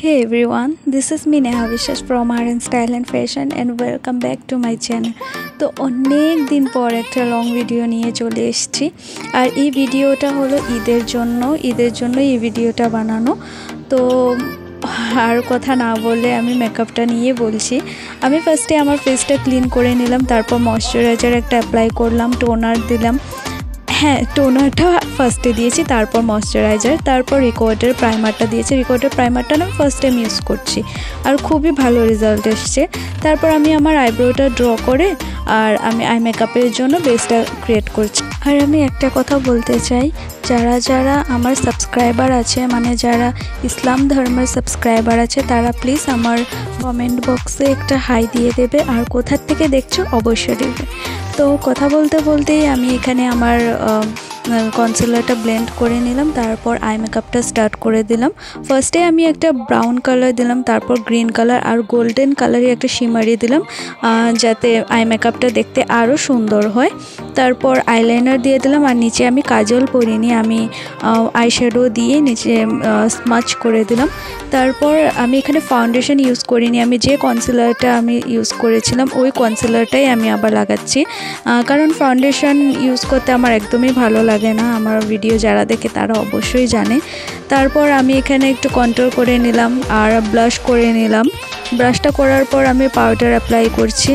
Hey everyone, this is me Neha Vishwas from Art and Style and Fashion and welcome back to my channel. তো অনেক দিন পর একটা long video নিয়ে চলে এসেছি আর এই ভিডিওটা হলো ঈদের জন্য এই ভিডিওটা বানানো। তো আর কথা না বলে আমি মেকআপটা নিয়ে বলছি। আমি ফার্স্টে আমার ফেসটা ক্লিন করে নিলাম, তারপর ময়শ্চারাইজার একটা অ্যাপ্লাই করলাম, টোনার দিলাম। হ্যাঁ, টোনারটা ফার্স্টে দিয়েছি, তারপর ময়শ্চারাইজার, তারপর রিকোয়ার্ডের প্রাইমারটা দিয়েছি। রিকোয়ার্ডের প্রাইমারটা না ফার্স্ট টাইম ইউজ করছি আর খুবই ভালো রেজাল্ট এসছে। তারপর আমি আমার আইব্রোটা ড্র করে আর আমি আই মেকআপের জন্য বেসটা ক্রিয়েট করছি। আর আমি একটা কথা বলতে চাই, যারা আমার সাবস্ক্রাইবার আছে, মানে যারা ইসলাম ধর্মের সাবস্ক্রাইবার আছে, তারা প্লিজ আমার কমেন্ট বক্সে একটা হাই দিয়ে দেবে আর কোথার থেকে দেখছো অবশ্যই দেবে। তো কথা বলতে বলতেই আমি এখানে আমার কনসিলারটা ব্লেন্ড করে নিলাম, তারপর আই মেকআপটা স্টার্ট করে দিলাম। ফার্স্টে আমি একটা ব্রাউন কালার দিলাম, তারপর গ্রিন কালার আর গোল্ডেন কালারে একটা শিমারি দিলাম যাতে আই মেকআপটা দেখতে আরও সুন্দর হয়। তারপর আইলাইনার দিয়ে দিলাম আর নিচে আমি কাজল পরিনি, আমি আইশ্যাডো দিয়ে নিচে স্মাচ করে দিলাম। তারপর আমি এখানে ফাউন্ডেশন ইউজ করিনি, আমি যে কনসিলারটা আমি ইউজ করেছিলাম ওই কনসিলারটাই আমি আবার লাগাচ্ছি, কারণ ফাউন্ডেশন ইউজ করতে আমার একদমই ভালো লাগে না। আমার ভিডিও যারা দেখে তারা অবশ্যই জানে। তারপর আমি এখানে একটু কন্ট্রোল করে নিলাম আর ব্লাশ করে নিলাম। ব্রাশটা করার পর আমি পাউডার অ্যাপ্লাই করছি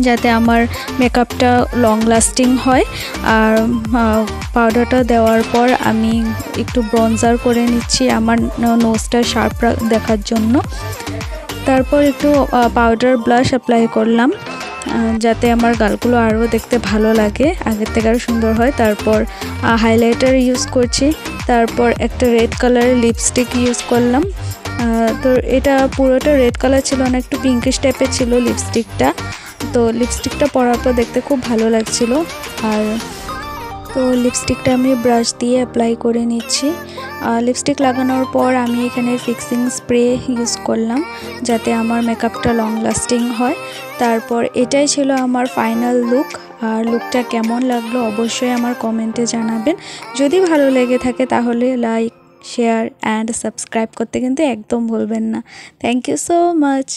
যাতে আমার মেকআপটা লং লাস্টিং হয়। আর পাউডারটা দেওয়ার পর আমি একটু ব্রঞ্জার করে নিচ্ছি আমার নোজটা শার্প দেখার জন্য। তারপর একটু পাউডার ব্লাশ অ্যাপ্লাই করলাম যাতে আমার গালগুলো আরও দেখতে ভালো লাগে, আগের থেকে আরও সুন্দর হয়। তারপর হাইলাইটার ইউজ করছি, তারপর একটা রেড কালারের লিপস্টিক ইউজ করলাম। তো এটা পুরোটা রেড কালার ছিল না, একটু পিঙ্কিশ টাইপের ছিল লিপস্টিকটা। তো লিপস্টিকটা পরার পর দেখতে খুব ভালো লাগছিল। আর তো লিপস্টিকটা আমি ব্রাশ দিয়ে অ্যাপ্লাই করে নিচ্ছি। লিপস্টিক লাগানোর পর আমি এখানে ফিক্সিং স্প্রে ইউজ করলাম যাতে আমার মেকআপটা লং লাস্টিং হয়। তারপর এটাই ছিল আমার ফাইনাল লুক। আর লুকটা কেমন লাগলো অবশ্যই আমার কমেন্টে জানাবেন। যদি ভালো লেগে থাকে তাহলে লাইক, শেয়ার অ্যান্ড সাবস্ক্রাইব করতে কিন্তু একদম ভুলবেন না। Thank you so much.